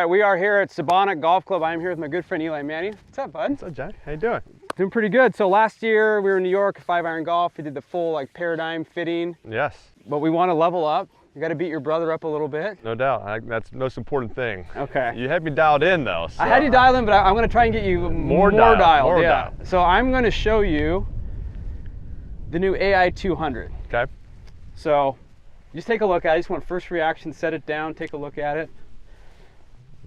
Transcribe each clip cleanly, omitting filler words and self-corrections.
right, we are here at Sabonic Golf Club. I'm here with my good friend Eli Manning. What's up, bud? What's up, Jack? How you doing? Doing pretty good. So last year we were in New York, 5-iron golf. We did the full like paradigm fitting. Yes. But we want to level up. You got to beat your brother up a little bit. No doubt. That's the most important thing. Okay. You had me dialed in though. So. I had you dial in, but I'm going to try and get you more dialed. Yeah. So I'm going to show you the new Ai200. Okay. So just take a look at it. I just want first reaction, set it down, take a look at it.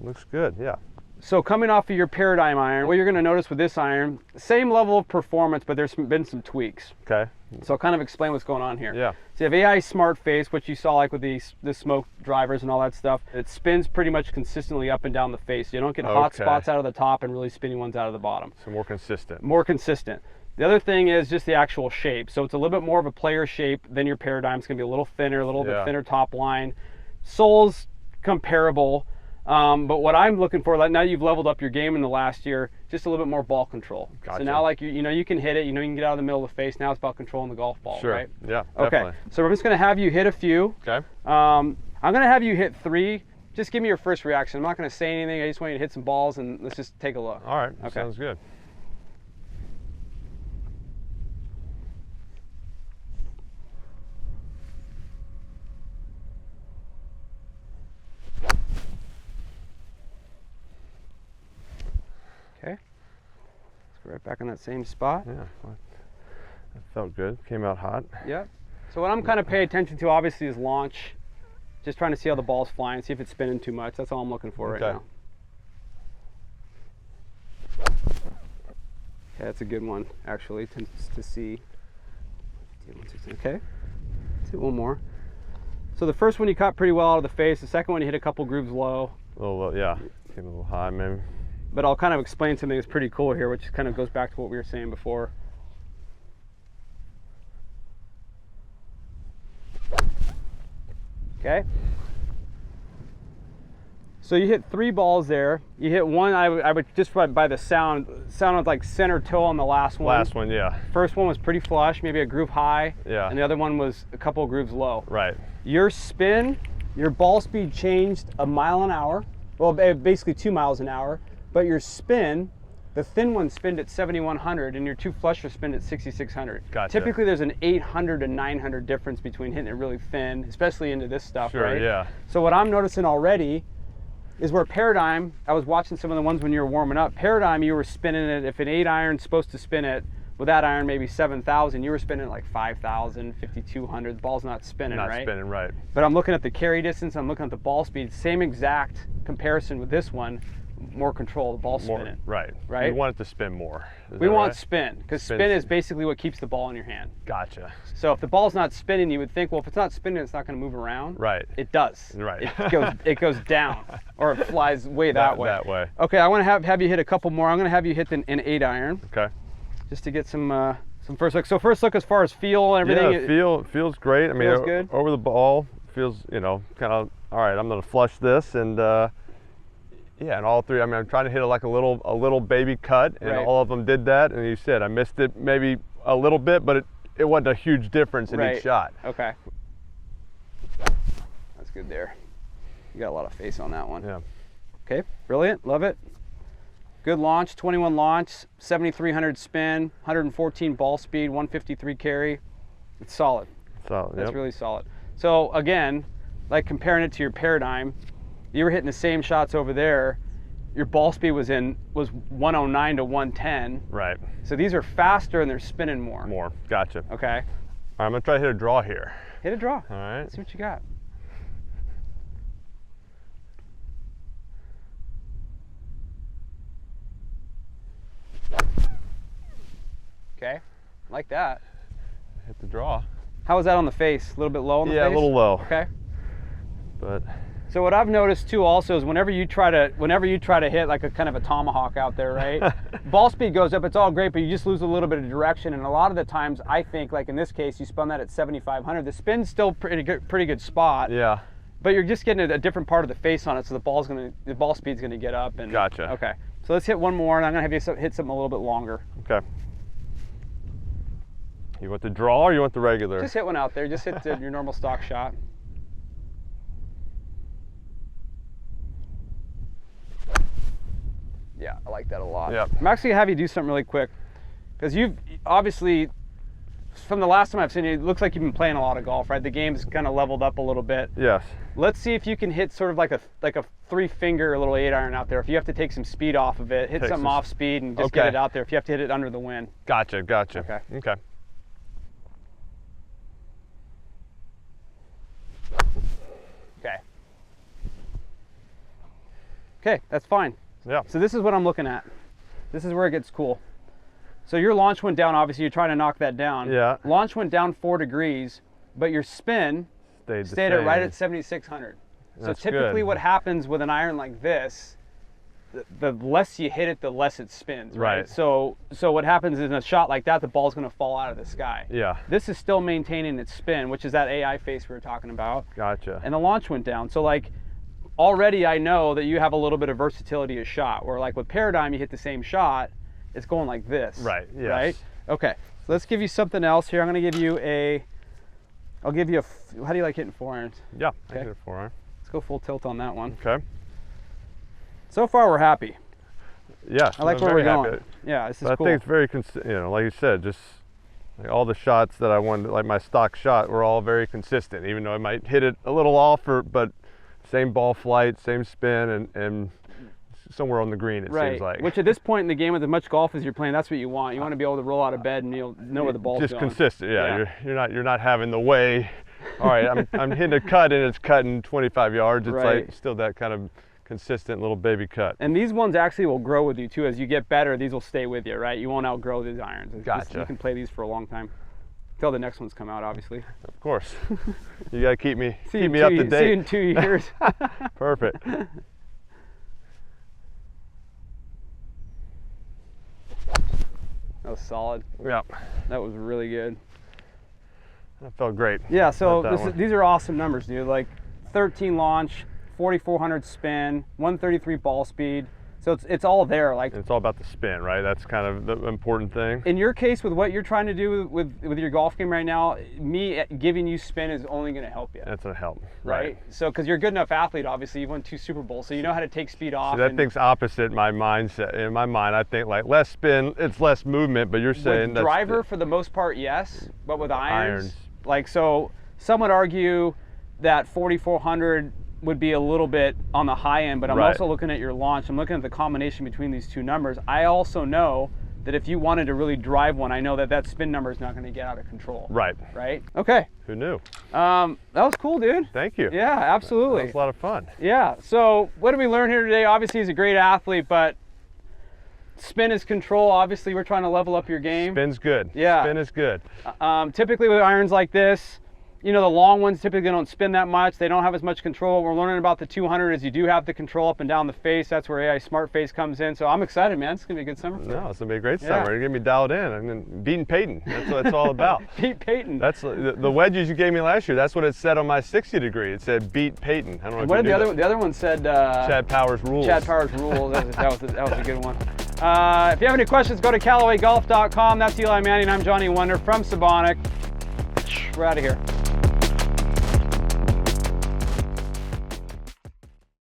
Looks good, yeah. So coming off of your paradigm iron, what you're going to notice with this iron, same level of performance, but there's been some tweaks. Okay. So I'll kind of explain what's going on here. Yeah. So you have AI Smart Face, which you saw like with the smoke drivers and all that stuff. It spins pretty much consistently up and down the face. You don't get hot spots out of the top and really spinning ones out of the bottom. So more consistent. More consistent. The other thing is just the actual shape. So it's a little bit more of a player shape than your paradigm. It's going to be a little thinner, a little bit thinner top line. Sole's comparable. But what I'm looking for, like now you've leveled up your game in the last year, just a little bit more ball control. Gotcha. So now like you know you can hit it, you know you can get out of the middle of the face. Now it's about controlling the golf ball, right? Yeah, okay. definitely. So we're just going to have you hit a few. Okay. I'm going to have you hit 3. Just give me your first reaction. I'm not going to say anything. I just want you to hit some balls and let's just take a look. All right. Okay. Sounds good. Okay, let's go right back on that same spot. Yeah, well, that felt good. Came out hot. Yep. So what I'm kind of paying attention to obviously is launch. Just trying to see how the ball's flying, see if it's spinning too much. That's all I'm looking for right now. Okay, that's a good one actually to see. Okay, let's hit one more. So the first one you caught pretty well out of the face. The second one you hit a couple grooves low. A little, yeah. Came a little high maybe. But I'll kind of explain something that's pretty cool here, which kind of goes back to what we were saying before. Okay. So you hit 3 balls there. You hit one, I would just by the sounded like center toe on the last one. Last one, yeah. First one was pretty flush, maybe a groove high. Yeah. And the other one was a couple of grooves low. Right. Your spin, your ball speed changed a mile an hour. Well, basically 2 miles an hour. But your spin, the thin one spinned at 7,100 and your 2 flusher spinned at 6,600. Gotcha. Typically there's an 800 to 900 difference between hitting it really thin, especially into this stuff, right? Yeah. So what I'm noticing already is where paradigm, I was watching some of the ones when you were warming up, paradigm you were spinning it, if an 8-iron's supposed to spin it, with that iron maybe 7,000, you were spinning like 5,000, 5,200, the ball's not spinning, right? Not spinning, right. But I'm looking at the carry distance, I'm looking at the ball speed, same exact comparison with this one, more control, the ball spinning. Right. Right? We want it to spin more. We want spin, because spin is basically what keeps the ball in your hand. Gotcha. So if the ball's not spinning, you would think, well, if it's not spinning, it's not going to move around. Right. It does. Right. It goes down, or it flies way that way. That way. Okay, I want to have you hit a couple more. I'm going to have you hit an 8-iron. Okay. Just to get some first look. So first look as far as feel and everything. Yeah, feels great. I mean, feels good. Over the ball, feels, you know, kind of, all right, I'm going to flush this and yeah, and all 3, I mean, I'm trying to hit it like a little baby cut, and all of them did that. And you said I missed it maybe a little bit, but it wasn't a huge difference in each shot. Okay. That's good there. You got a lot of face on that one. Yeah. Okay, brilliant, love it. Good launch, 21 launch, 7,300 spin, 114 ball speed, 153 carry. It's solid. Solid. That's really solid. So again, like comparing it to your paradigm, you were hitting the same shots over there. Your ball speed was 109 to 110. Right. So these are faster and they're spinning more. More. Gotcha. Okay. All right, I'm gonna try to hit a draw here. Hit a draw. All right. Let's see what you got. Okay. Like that. Hit the draw. How was that on the face? A little bit low on the face? Yeah, a little low. Okay. But so what I've noticed too also is whenever you try to hit like a kind of a tomahawk out there, right? Ball speed goes up, it's all great, but you just lose a little bit of direction. And a lot of the times I think, like in this case, you spun that at 7,500. The spin's still pretty good spot. Yeah. But you're just getting a different part of the face on it, so the ball speed's gonna get up. And gotcha. Okay. So let's hit one more, and I'm gonna have you hit something a little bit longer. Okay. You want the draw or you want the regular? Just hit one out there. Just hit your normal stock shot. Yeah, I like that a lot. Yep. I'm actually going to have you do something really quick, because you've obviously, from the last time I've seen you, it looks like you've been playing a lot of golf, right? The game's kind of leveled up a little bit. Yes. Let's see if you can hit sort of like a 3-finger little 8-iron out there. If you have to take some speed off of it, hit something off speed and just get it out there. If you have to hit it under the wind. Gotcha. Okay. Okay. Okay, that's fine. Yeah. So this is what I'm looking at. This is where it gets cool. So your launch went down, obviously you're trying to knock that down. Yeah. Launch went down 4 degrees, but your spin stayed at right at 7,600. So typically good. what happens with an iron like this, the less you hit it, the less it spins, right? So what happens is in a shot like that, the ball's gonna fall out of the sky. Yeah. This is still maintaining its spin, which is that AI face we were talking about. Gotcha. And the launch went down. So like, already I know that you have a little bit of versatility of shot, where like with Paradigm, you hit the same shot, it's going like this. Right, yes. Right? Okay, so let's give you something else here. I'm gonna give you how do you like hitting 4-irons? Yeah, okay. I hit a 4-iron. Let's go full tilt on that one. Okay. So far we're happy. Yes, I like where we're going. Yeah, this is cool. I think it's very, like you said, just like all the shots that I wanted, like my stock shot, were all very consistent, even though I might hit it a little off, but same ball flight, same spin, and somewhere on the green, it seems like. Which at this point in the game, with as much golf as you're playing, that's what you want. You want to be able to roll out of bed and you'll know where the ball's just going. Just consistent, yeah. You're not having the way. All right, I'm hitting a cut and it's cutting 25 yards. It's like still that kind of consistent little baby cut. And these ones actually will grow with you too. As you get better, these will stay with you, right? You won't outgrow these irons. Gotcha. You can play these for a long time. Until the next ones come out, obviously. Of course. You gotta keep me up to date. See you in 2 years. Perfect. That was solid. Yeah. That was really good. That felt great. Yeah, so these are awesome numbers, dude. Like 13 launch, 4,400 spin, 133 ball speed. So it's all there. Like, it's all about the spin, right? That's kind of the important thing. In your case, with what you're trying to do with your golf game right now, me giving you spin is only going to help you. That's going to help, right? So, because you're a good enough athlete, obviously, you've won 2 Super Bowls, so you know how to take speed off. So that thing's opposite my mindset. In my mind, I think like less spin, it's less movement. But you're saying with driver for the most part, yes, but with irons, like, so some would argue that 4,400 would be a little bit on the high end, but I'm also looking at your launch. I'm looking at the combination between these 2 numbers. I also know that if you wanted to really drive one, I know that spin number is not going to get out of control. Right. Okay. Who knew? That was cool, dude. Thank you. Yeah, absolutely. That was a lot of fun. Yeah. So what did we learn here today? Obviously, he's a great athlete, but spin is control. Obviously, we're trying to level up your game. Spin's good. Yeah. Spin is good. Typically with irons like this, you know, the long ones typically don't spin that much. They don't have as much control. We're learning about the 200 as you do have the control up and down the face. That's where AI Smart Face comes in. So I'm excited, man. It's going to be a good summer. No, it's going to be a great summer. You're going to get me dialed in. I'm going to beating Peyton. That's what it's all about. Beat Peyton. That's the wedges you gave me last year. That's what it said on my 60 degree. It said beat Peyton. I don't know if what did the other one said? Chad Powers rules. Chad Powers rules. That was a good one. If you have any questions, go to CallawayGolf.com. That's Eli Manning. I'm Johnny Wunder from Sabonic. We're out of here.